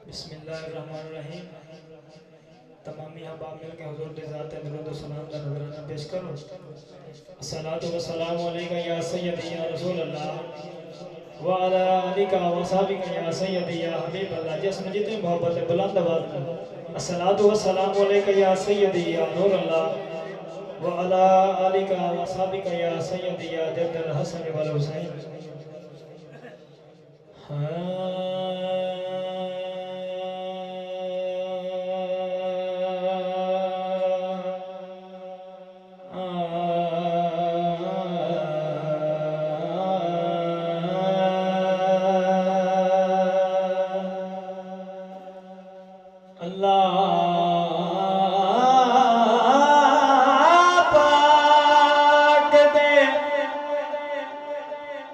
बिस्मिल्लाहिर्रहमानिर्रहीम। तमामी अहबाब मिल के हुजूर के ज़ात दुरूद व सलाम का नज़राना पेश करो। अस्सलातु वस्सलामु अलैका या सय्यदी या रसूल अल्लाह व अला आलिका व सहाबिका या सय्यदी या हबीब अल्लाह। जिसमें जितनी मोहब्बत बुलंद आवाज़ में अस्सलातु वस्सलामु अलैका या सय्यदी या नूर अल्लाह व अला आलिका व सहाबिका या सय्यदी या जद्दल हसन वल हुसैन।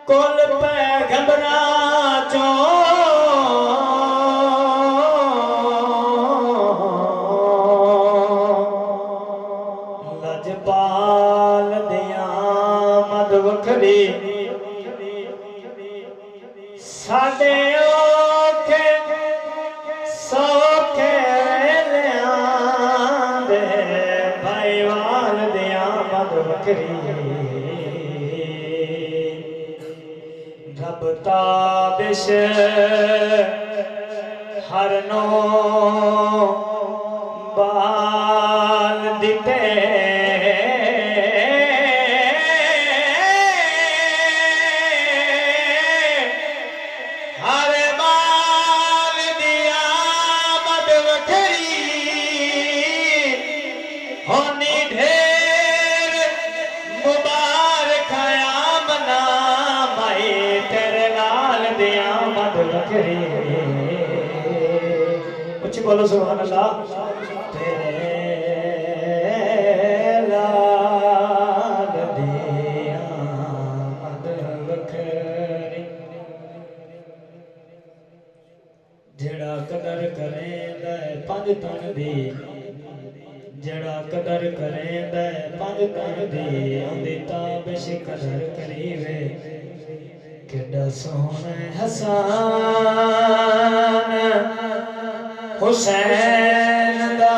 कुल पैगंबरा चो लजपाल दिया मद वखरी साडे औखे सौखे लियांदे भाईवाल दिया मद वखरी रब ताबिश हर नो बाल दिते हर बाल दिया मद वखरी होनी ढेर मुबारक आमना माई तेरे लाल दिया मद वखरी। कुछ बोलो सुभान अल्लाह। तेरे लाल दिया मद वखरी जेड़ा कदर करेंदा पंज तन दी जड़ा कदर करेंदा पंज तन दी आंदी ताबिश कदर करीवे किड्डा सोहना हसन हुसैन दा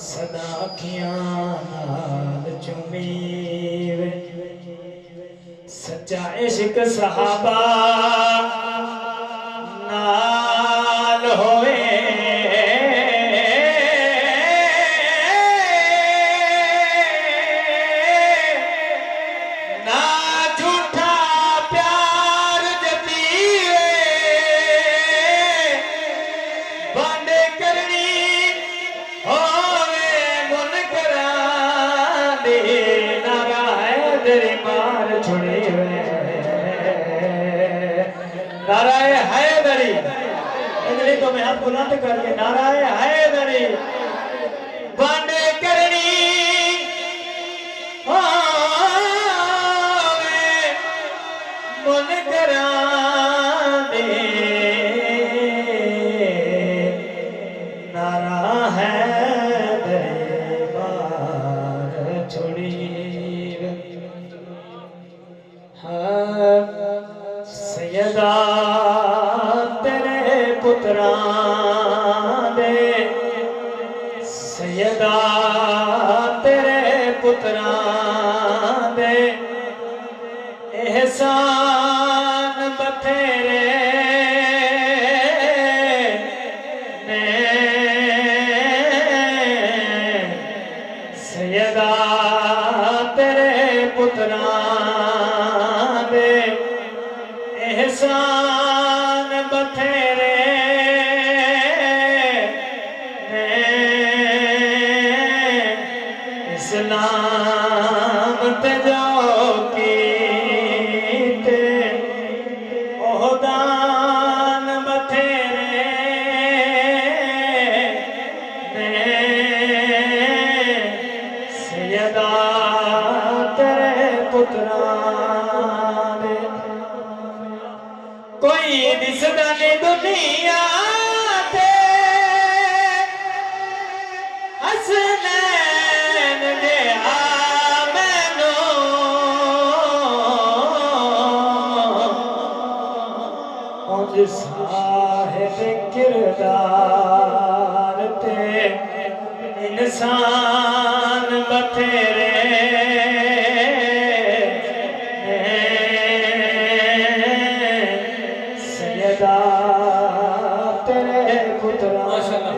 सदा अखियां नाल चुमीवे सच्चा इश्क सहाबा नाल होवे ना झूठा प्यार जतीवे बंद करनी होवे मुनकरां दी नारा हैदरी मार छुड़ी नाराए हैदरी इधरी तो मैं हाथ बुलंद करके नाराए हैदरी बंद करनी होवे मुनकरां दे नारा हैदरी मार छोड़ी सैयदा तेरे पुत्रां दे सैयदा तेरे पुत्रां दे एहसान बथेरे ने सैयदा तेरे पुत्रां दे एहसान बथेरे इस्लाम ते जाओ कीते ओहदान बथेरे सैयदा तेरे पुत्रां दे कोई दिसदा नहीं दुनिया ते हसनैन दे मैनू आज साहिब किरदार ते इंसान बथेरे सैयदा तेरे पुत्रा। माशाअल्लाह।